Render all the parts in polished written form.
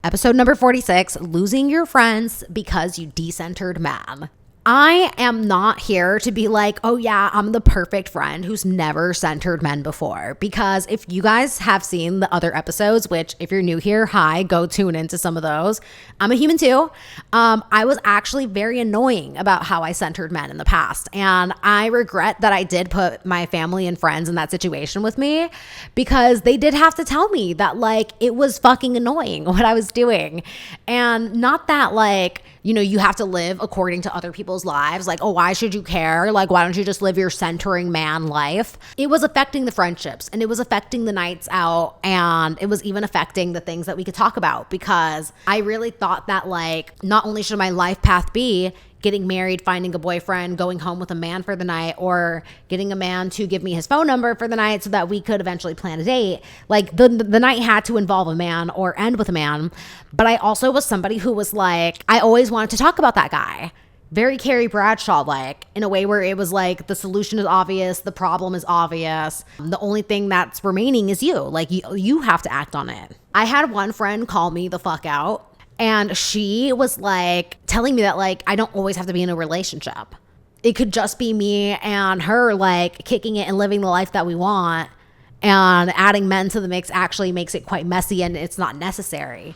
Episode number 46, losing your friends because you decentered man. I am not here to be like, oh yeah, I'm the perfect friend who's never centered men before. Because if you guys have seen the other episodes, which if you're new here, hi, go tune into some of those. I'm a human too. I was actually very annoying about how I centered men in the past. And I regret that I did put my family and friends in that situation with me because they did have to tell me that like it was fucking annoying what I was doing. And not that like, you know, you have to live according to other people's lives. Like, oh, why should you care? Like, why don't you just live your centering man life? It was affecting the friendships and it was affecting the nights out. And it was even affecting the things that we could talk about because I really thought that like, not only should my life path be getting married, finding a boyfriend, going home with a man for the night, or getting a man to give me his phone number for the night so that we could eventually plan a date. Like the night had to involve a man or end with a man. But I also was somebody who was like, I always wanted to talk about that guy. Very Carrie Bradshaw like, in a way where it was like the solution is obvious, the problem is obvious. The only thing that's remaining is you. Like you have to act on it. I had one friend call me the fuck out. And she was like telling me that like, I don't always have to be in a relationship. It could just be me and her like kicking it and living the life that we want. And adding men to the mix actually makes it quite messy and it's not necessary.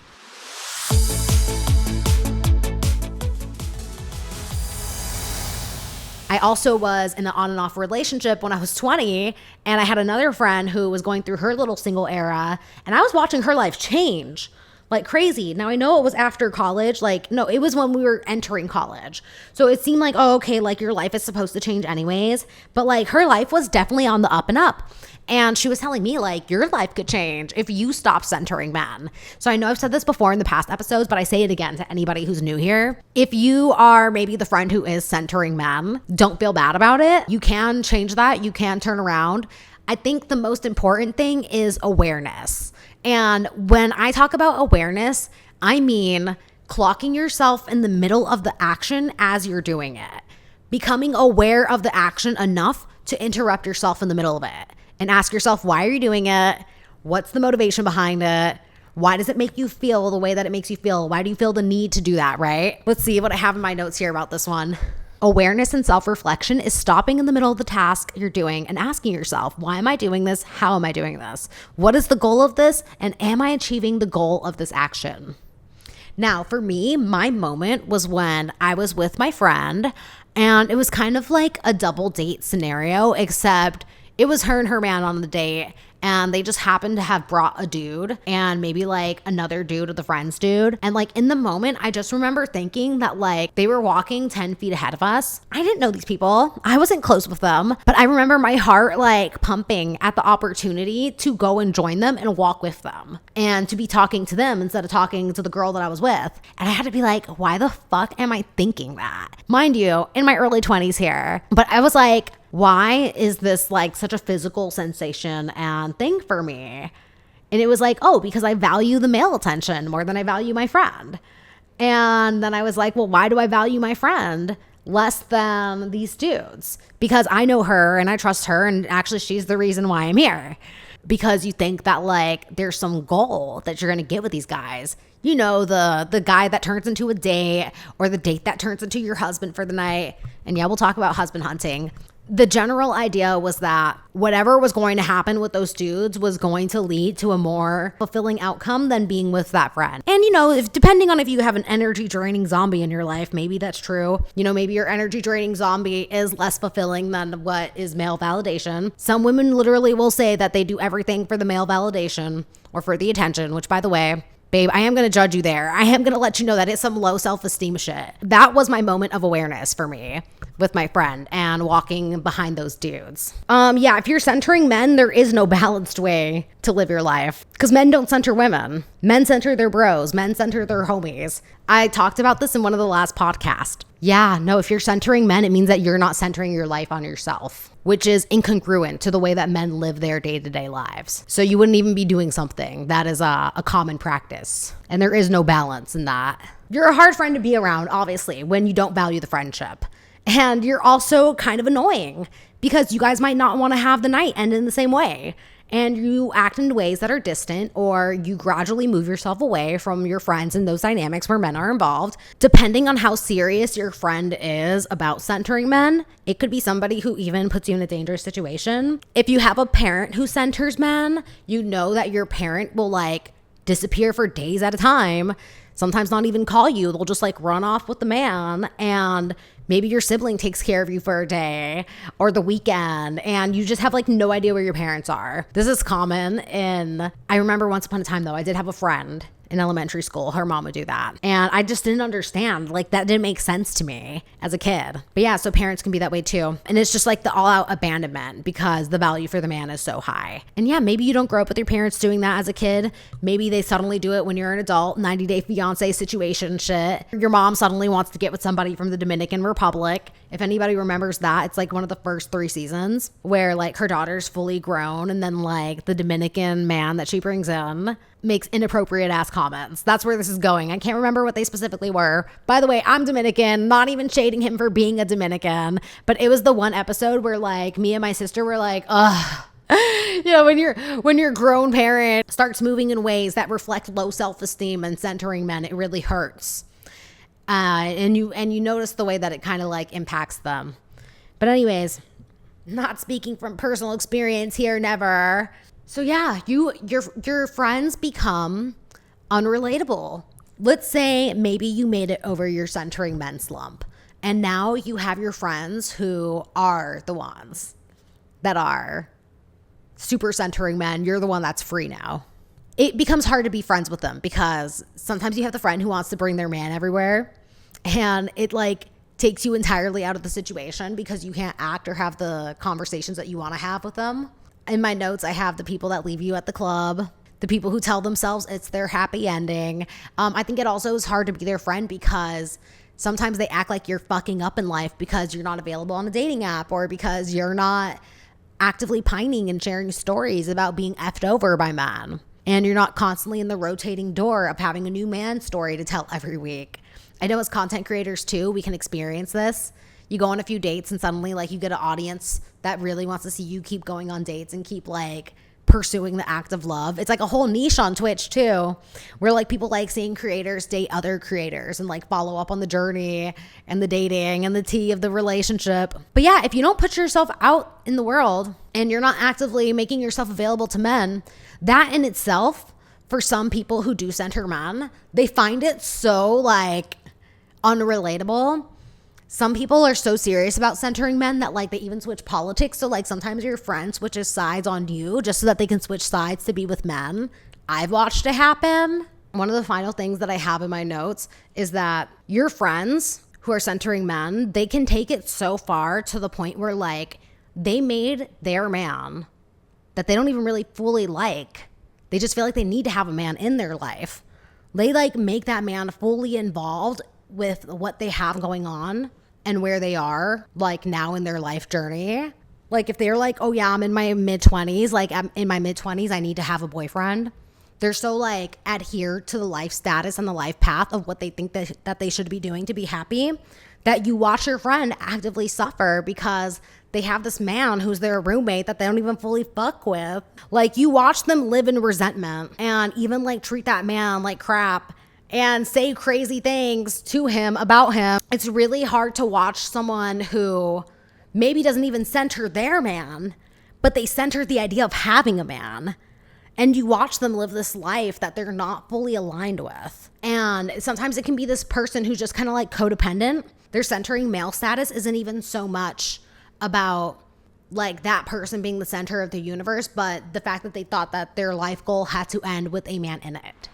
I also was in an on and off relationship when I was 20, and I had another friend who was going through her little single era, and I was watching her life change like crazy. Now I know it was after college. Like, no, it was when we were entering college. So it seemed like, oh, okay, like your life is supposed to change anyways. But like her life was definitely on the up and up. And she was telling me like your life could change if you stop centering men. So I know I've said this before in the past episodes, but I say it again to anybody who's new here. If you are maybe the friend who is centering men, don't feel bad about it. You can change that. You can turn around. I think the most important thing is awareness. And when I talk about awareness, I mean clocking yourself in the middle of the action as you're doing it. Becoming aware of the action enough to interrupt yourself in the middle of it and ask yourself, why are you doing it? What's the motivation behind it? Why does it make you feel the way that it makes you feel? Why do you feel the need to do that, right? Let's see what I have in my notes here about this one. Awareness and self-reflection is stopping in the middle of the task you're doing and asking yourself, why am I doing this? How am I doing this? What is the goal of this? And am I achieving the goal of this action? Now, for me, my moment was when I was with my friend and it was kind of like a double date scenario, except it was her and her man on the date. And they just happened to have brought a dude and maybe like another dude of the friend's dude. And like in the moment, I just remember thinking that like they were walking 10 feet ahead of us. I didn't know these people. I wasn't close with them. But I remember my heart like pumping at the opportunity to go and join them and walk with them. And to be talking to them instead of talking to the girl that I was with. And I had to be like, why the fuck am I thinking that? Mind you, in my early 20s here. But I was like, why is this like such a physical sensation and thing for me? And it was like, oh, because I value the male attention more than I value my friend. And then I was like, well, why do I value my friend less than these dudes? Because I know her and I trust her, and actually she's the reason why I'm here. Because you think that like there's some goal that you're gonna get with these guys. You know, the guy that turns into a date, or the date that turns into your husband for the night. And yeah, we'll talk about husband hunting. The general idea was that whatever was going to happen with those dudes was going to lead to a more fulfilling outcome than being with that friend. And, you know, if depending on if you have an energy draining zombie in your life, maybe that's true. You know, maybe your energy draining zombie is less fulfilling than what is male validation. Some women literally will say that they do everything for the male validation or for the attention, which, by the way, babe, I am going to judge you there. I am going to let you know that it's some low self-esteem shit. That was my moment of awareness for me with my friend and walking behind those dudes. Yeah, if you're centering men, there is no balanced way to live your life because men don't center women. Men center their bros. Men center their homies. I talked about this in one of the last podcasts. Yeah, no, if you're centering men, it means that you're not centering your life on yourself, which is incongruent to the way that men live their day-to-day lives. So you wouldn't even be doing something that is a common practice. And there is no balance in that. You're a hard friend to be around, obviously, when you don't value the friendship. And you're also kind of annoying because you guys might not want to have the night end in the same way. and you act in ways that are distant, or you gradually move yourself away from your friends in those dynamics where men are involved. Depending on how serious your friend is about centering men, it could be somebody who even puts you in a dangerous situation. If you have a parent who centers men, you know that your parent will like disappear for days at a time, sometimes not even call you. They'll just like run off with the man, and maybe your sibling takes care of you for a day or the weekend, and you just have like no idea where your parents are. This is common I remember once upon a time though, I did have a friend in elementary school. Her mom would do that. And I just didn't understand. Like, that didn't make sense to me as a kid. But yeah, so parents can be that way too. And it's just like the all out abandonment because the value for the man is so high. And yeah, maybe you don't grow up with your parents doing that as a kid. Maybe they suddenly do it when you're an adult, 90 Day Fiance situation shit. Your mom suddenly wants to get with somebody from the Dominican Republic. If anybody remembers that, it's like one of the first 3 seasons where like her daughter's fully grown, and then like the Dominican man that she brings in makes inappropriate ass comments. That's where this is going. I can't remember what they specifically were. By the way, I'm Dominican, not even shading him for being a Dominican, but it was the one episode where like me and my sister were like, ugh. Yeah, when your grown parent starts moving in ways that reflect low self-esteem and centering men, it really hurts. And you notice the way that it kind of like impacts them. But anyways, not speaking from personal experience here, never. So yeah, your friends become unrelatable. Let's say maybe you made it over your centering men slump, and now you have your friends who are the ones that are super centering men. You're the one that's free now. It becomes hard to be friends with them because sometimes you have the friend who wants to bring their man everywhere, and it like takes you entirely out of the situation because you can't act or have the conversations that you want to have with them. In my notes, I have the people that leave you at the club, the people who tell themselves it's their happy ending. I think it also is hard to be their friend because sometimes they act like you're fucking up in life because you're not available on a dating app, or because you're not actively pining and sharing stories about being effed over by men. And you're not constantly in the rotating door of having a new man story to tell every week. I know as content creators too, we can experience this. You go on a few dates and suddenly like you get an audience that really wants to see you keep going on dates and keep like pursuing the act of love. It's like a whole niche on Twitch too, where like people like seeing creators date other creators and like follow up on the journey and the dating and the tea of the relationship. But yeah, if you don't put yourself out in the world and you're not actively making yourself available to men, that in itself, for some people who do center men, they find it so like unrelatable. Some people are so serious about centering men that like they even switch politics. So like sometimes your friend switches sides on you just so that they can switch sides to be with men. I've watched it happen. One of the final things that I have in my notes is that your friends who are centering men, they can take it so far to the point where like they made their man that they don't even really fully like. They just feel like they need to have a man in their life. They like make that man fully involved with what they have going on and where they are like now in their life journey. Like if they're like, oh yeah, I'm in my mid-20s, like I'm in my mid-20s, I need to have a boyfriend. They're so like adhered to the life status and the life path of what they think that they should be doing to be happy, that you watch your friend actively suffer because they have this man who's their roommate that they don't even fully fuck with. Like you watch them live in resentment and even like treat that man like crap and say crazy things to him about him. It's really hard to watch someone who maybe doesn't even center their man, but they center the idea of having a man. And you watch them live this life that they're not fully aligned with. And sometimes it can be this person who's just kind of like codependent. Their centering male status isn't even so much about like that person being the center of the universe, but the fact that they thought that their life goal had to end with a man in it.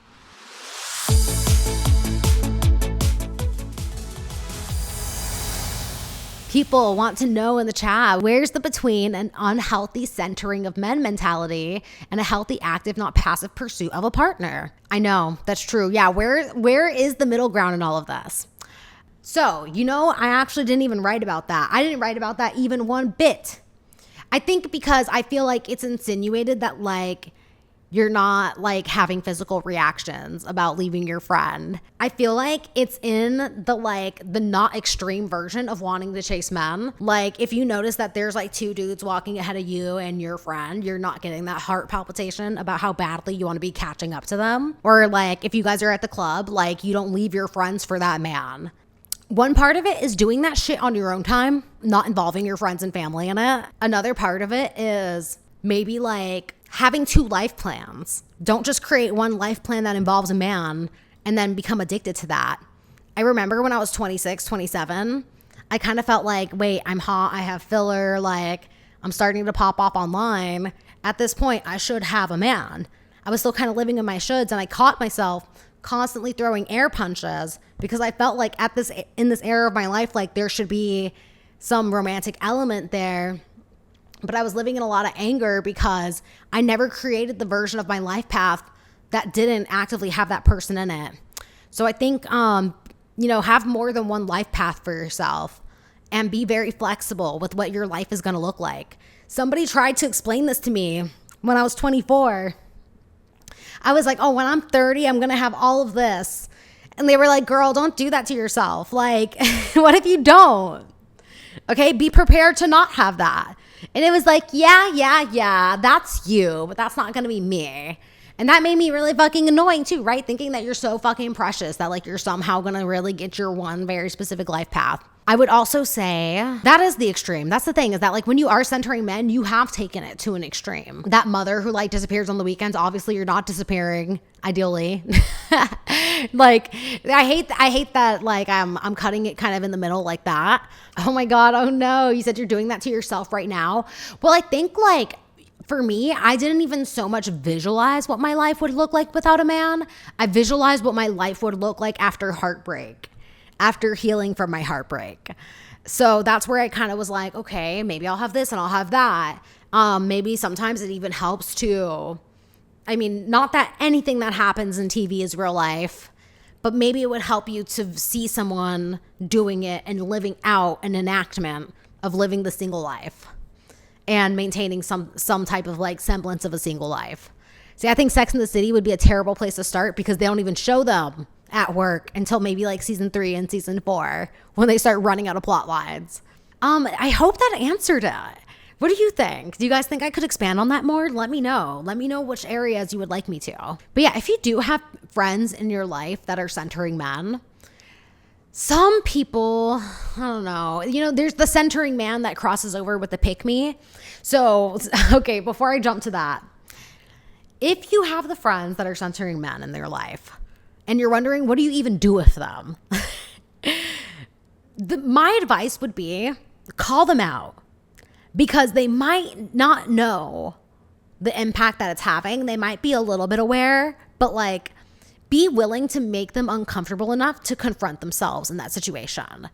People want to know in the chat, where's the between an unhealthy centering of men mentality and a healthy active, not passive pursuit of a partner? I know, that's true. Yeah, where is the middle ground in all of this? So, I actually didn't even write about that. I didn't write about that even one bit. I think because I feel like it's insinuated that like You're not like having physical reactions about leaving your friend. I feel like it's in the not extreme version of wanting to chase men. Like if you notice that there's like two dudes walking ahead of you and your friend, you're not getting that heart palpitation about how badly you want to be catching up to them. Or like if you guys are at the club, like you don't leave your friends for that man. One part of it is doing that shit on your own time, not involving your friends and family in it. Another part of it is maybe like having two life plans. Don't just create one life plan that involves a man and then become addicted to that. I remember when I was 26, 27, I kind of felt like, wait, I'm hot, I have filler, like I'm starting to pop off online. At this point, I should have a man. I was still kind of living in my shoulds, and I caught myself constantly throwing air punches because I felt like in this era of my life, like there should be some romantic element there. But I was living in a lot of anger because I never created the version of my life path that didn't actively have that person in it. So I think, have more than one life path for yourself and be very flexible with what your life is going to look like. Somebody tried to explain this to me when I was 24. I was like, oh, when I'm 30, I'm going to have all of this. And they were like, girl, don't do that to yourself. Like, what if you don't? Okay, be prepared to not have that. And it was like, yeah, that's you, but that's not going to be me. And that made me really fucking annoying too, right? Thinking that you're so fucking precious that like you're somehow going to really get your one very specific life path. I would also say that is the extreme. That's the thing, is that like when you are centering men, you have taken it to an extreme. That mother who like disappears on the weekends, obviously you're not disappearing, ideally. Like I hate that like I'm cutting it kind of in the middle like that. Oh my God, oh no, you said you're doing that to yourself right now. Well, I think like for me, I didn't even so much visualize what my life would look like without a man. I visualized what my life would look like after heartbreak, after healing from my heartbreak. So that's where I kind of was like, okay, maybe I'll have this and I'll have that. Maybe sometimes it even helps to, not that anything that happens in TV is real life, but maybe it would help you to see someone doing it and living out an enactment of living the single life and maintaining some type of like semblance of a single life. See, I think Sex and the City would be a terrible place to start because they don't even show them at work until maybe like season 3 and season 4 when they start running out of plot lines. I hope that answered it. What do you think? Do you guys think I could expand on that more? Let me know. Let me know which areas you would like me to. But yeah, if you do have friends in your life that are centering men, some people, I don't know, there's the centering man that crosses over with the pick me. So, okay, before I jump to that, if you have the friends that are centering men in their life and you're wondering, what do you even do with them? My advice would be call them out because they might not know the impact that it's having. They might be a little bit aware, but like, be willing to make them uncomfortable enough to confront themselves in that situation.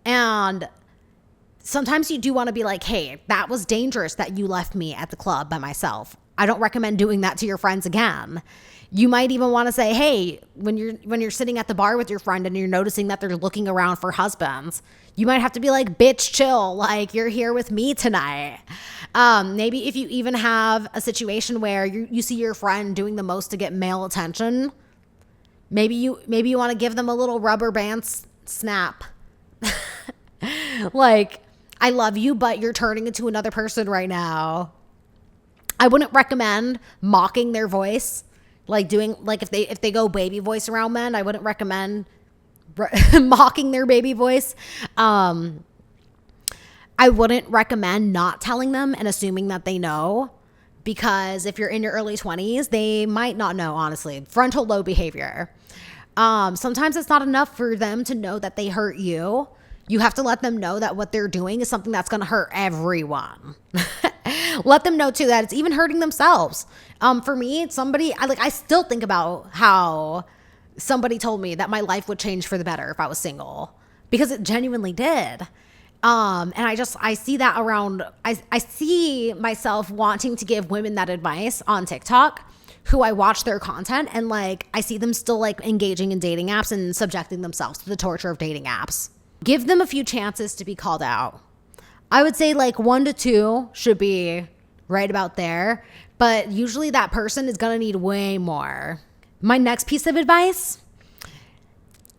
And sometimes you do want to be like, hey, that was dangerous that you left me at the club by myself. I don't recommend doing that to your friends again. You might even want to say, hey, when you're sitting at the bar with your friend and you're noticing that they're looking around for husbands, you might have to be like, bitch, chill. Like, you're here with me tonight. Maybe if you even have a situation where you see your friend doing the most to get male attention, maybe you want to give them a little rubber band snap. Like, I love you, but you're turning into another person right now. I wouldn't recommend mocking their voice. Like doing, like if they go baby voice around men, I wouldn't recommend mocking their baby voice. I wouldn't recommend not telling them and assuming that they know, because if you're in your early 20s, they might not know, honestly. Frontal lobe behavior. Sometimes it's not enough for them to know that they hurt you. You have to let them know that what they're doing is something that's going to hurt everyone. Let them know too that it's even hurting themselves. For me, I still think about how somebody told me that my life would change for the better if I was single, because it genuinely did. And I see that around, I see myself wanting to give women that advice on TikTok who I watch their content, and like, I see them still like engaging in dating apps and subjecting themselves to the torture of dating apps. Give them a few chances to be called out. I would say like 1 to 2 should be right about there. But usually that person is going to need way more. My next piece of advice,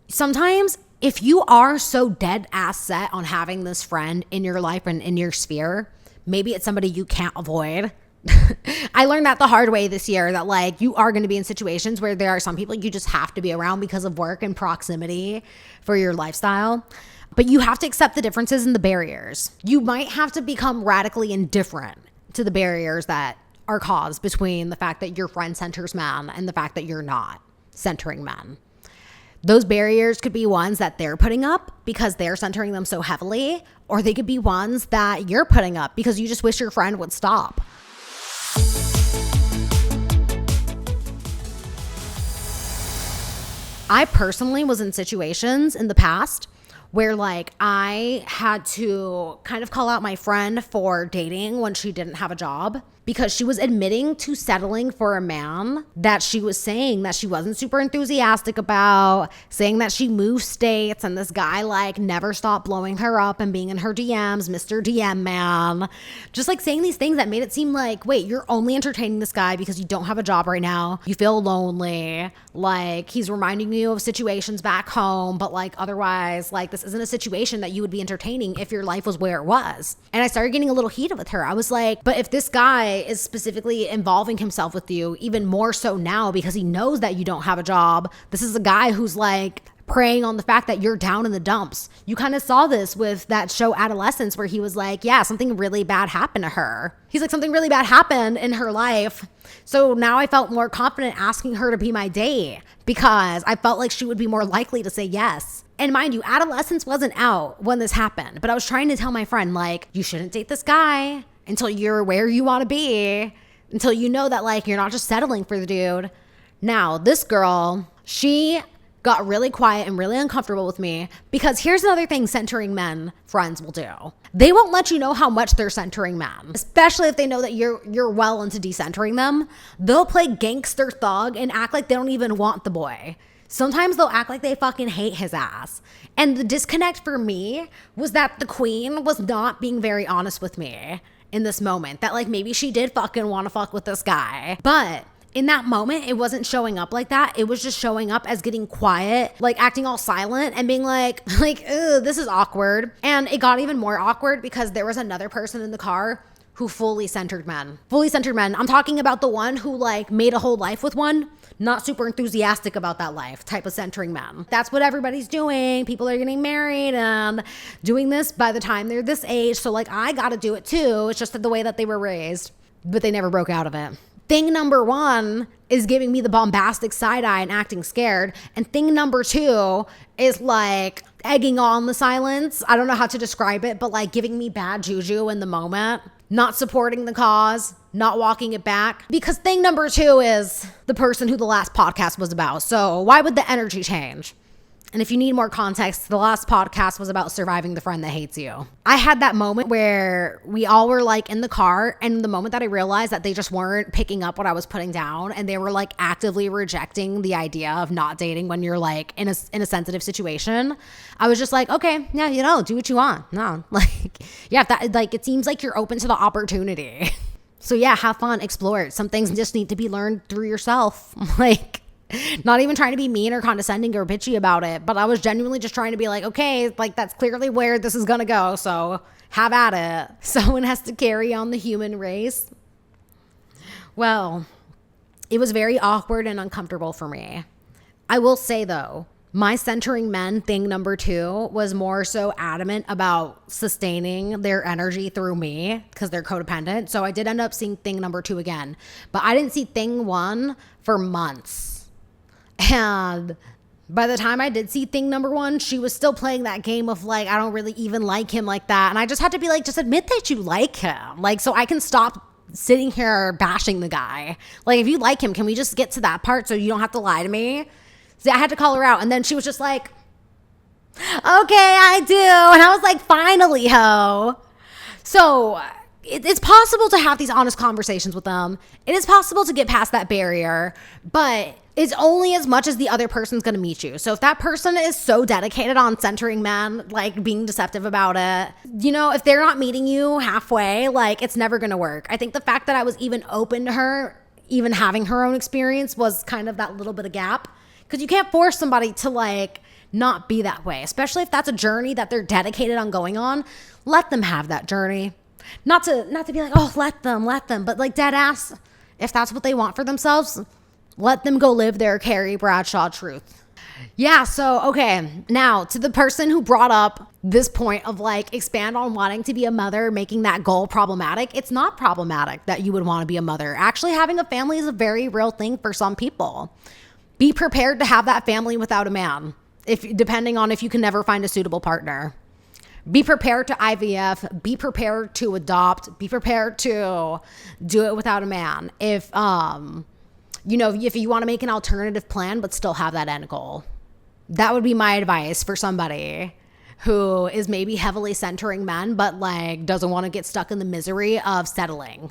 sometimes if you are so dead ass set on having this friend in your life and in your sphere, maybe it's somebody you can't avoid. I learned that the hard way this year, that like you are going to be in situations where there are some people you just have to be around because of work and proximity for your lifestyle. But you have to accept the differences and the barriers. You might have to become radically indifferent to the barriers that are caused between the fact that your friend centers men and the fact that you're not centering men. Those barriers could be ones that they're putting up because they're centering them so heavily, or they could be ones that you're putting up because you just wish your friend would stop. I personally was in situations in the past where like I had to kind of call out my friend for dating when she didn't have a job, because she was admitting to settling for a man that she was saying that she wasn't super enthusiastic about, saying that she moved states, and this guy like never stopped blowing her up and being in her DMs, Mr. DM man, just like saying these things that made it seem like, wait, you're only entertaining this guy because you don't have a job right now, you feel lonely, like he's reminding you of situations back home, but like otherwise, like this isn't a situation that you would be entertaining if your life was where it was. And I started getting a little heated with her. I was like, but if this guy is specifically involving himself with you, even more so now because he knows that you don't have a job, this is a guy who's like preying on the fact that you're down in the dumps. You kind of saw this with that show Adolescence, where he was like, yeah, something really bad happened to her. He's like, something really bad happened in her life. So now I felt more confident asking her to be my date because I felt like she would be more likely to say yes. And mind you, Adolescence wasn't out when this happened, but I was trying to tell my friend, like, you shouldn't date this guy until you're where you want to be, until you know that like you're not just settling for the dude. Now, this girl, she got really quiet and really uncomfortable with me, because here's another thing centering men friends will do. They won't let you know how much they're centering men, especially if they know that you're well into decentering them. They'll play gangster thug and act like they don't even want the boy. Sometimes they'll act like they fucking hate his ass. And the disconnect for me was that the queen was not being very honest with me in this moment, that like maybe she did fucking want to fuck with this guy, but in that moment, it wasn't showing up like that. It was just showing up as getting quiet, like acting all silent and being like, ew, this is awkward. And it got even more awkward because there was another person in the car who fully centered men. Fully centered men. I'm talking about the one who like made a whole life with one, not super enthusiastic about that life type of centering men. That's what everybody's doing. People are getting married and doing this by the time they're this age. So like, I got to do it too. It's just the way that they were raised, but they never broke out of it. Thing number one is giving me the bombastic side eye and acting scared. And thing number two is like egging on the silence. I don't know how to describe it, but like giving me bad juju in the moment, not supporting the cause, not walking it back. Because thing number two is the person who the last podcast was about. So why would the energy change? And if you need more context, the last podcast was about surviving the friend that hates you. I had that moment where we all were like in the car, and the moment that I realized that they just weren't picking up what I was putting down, and they were like actively rejecting the idea of not dating when you're like in a sensitive situation, I was just like, okay, yeah, do what you want. No, like, yeah, that like it seems like you're open to the opportunity. So yeah, have fun, explore it. Some things just need to be learned through yourself. Like, not even trying to be mean or condescending or bitchy about it, but I was genuinely just trying to be like, okay, like that's clearly where this is gonna go, so have at it. Someone has to carry on the human race. Well, it was very awkward and uncomfortable for me. I will say though, my centering men thing number two was more so adamant about sustaining their energy through me because they're codependent. So I did end up seeing thing number two again, but I didn't see thing one for months. And by the time I did see thing number one, she was still playing that game of like, I don't really even like him like that. And I just had to be like, just admit that you like him. Like, so I can stop sitting here bashing the guy. Like, if you like him, can we just get to that part so you don't have to lie to me? See, I had to call her out. And then she was just like, okay, I do. And I was like, finally, ho. So it's possible to have these honest conversations with them. It is possible to get past that barrier, but is only as much as the other person's going to meet you. So if that person is so dedicated on centering men, like being deceptive about it, you know, if they're not meeting you halfway, like it's never going to work. I think the fact that I was even open to her, even having her own experience, was kind of that little bit of gap. Because you can't force somebody to like not be that way, especially if that's a journey that they're dedicated on going on. Let them have that journey. Not to be like, oh, let them, but like dead ass, if that's what they want for themselves, let them go live their Carrie Bradshaw truth. Yeah, so, okay. Now, to the person who brought up this point of like expand on wanting to be a mother, making that goal problematic. It's not problematic that you would want to be a mother. Actually, having a family is a very real thing for some people. Be prepared to have that family without a man, depending on if you can never find a suitable partner. Be prepared to IVF, be prepared to adopt, be prepared to do it without a man. If you want to make an alternative plan, but still have that end goal. That would be my advice for somebody who is maybe heavily centering men, but like doesn't want to get stuck in the misery of settling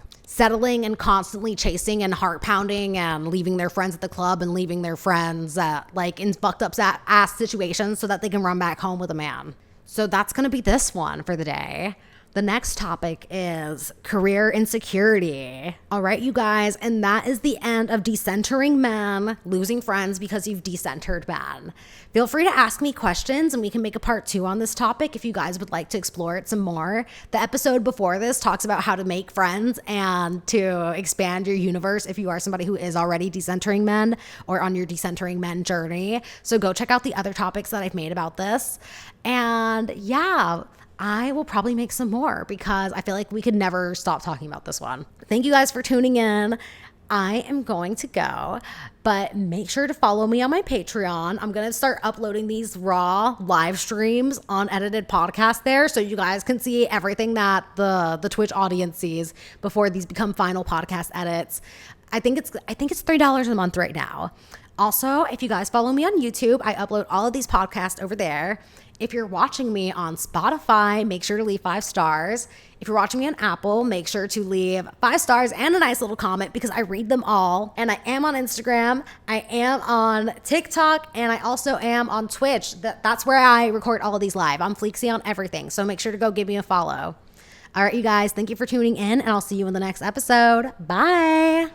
and constantly chasing and heart pounding and leaving their friends at the club and leaving their friends like in fucked up ass situations so that they can run back home with a man. So that's going to be this one for the day. The next topic is career insecurity. All right, you guys, and that is the end of decentering men, losing friends because you've decentered men. Feel free to ask me questions and we can make a part 2 on this topic if you guys would like to explore it some more. The episode before this talks about how to make friends and to expand your universe if you are somebody who is already decentering men or on your decentering men journey. So go check out the other topics that I've made about this. And yeah, I will probably make some more because I feel like we could never stop talking about this one. Thank you guys for tuning in. I am going to go, but make sure to follow me on my Patreon. I'm going to start uploading these raw live streams on edited podcasts there so you guys can see everything that the Twitch audience sees before these become final podcast edits. I think it's $3 a month right now. Also, if you guys follow me on YouTube, I upload all of these podcasts over there. If you're watching me on Spotify, make sure to leave 5 stars. If you're watching me on Apple, make sure to leave 5 stars and a nice little comment because I read them all. And I am on Instagram, I am on TikTok, and I also am on Twitch. That's where I record all of these live. I'm Fleeksy on everything, so make sure to go give me a follow. All right, you guys, thank you for tuning in, and I'll see you in the next episode. Bye.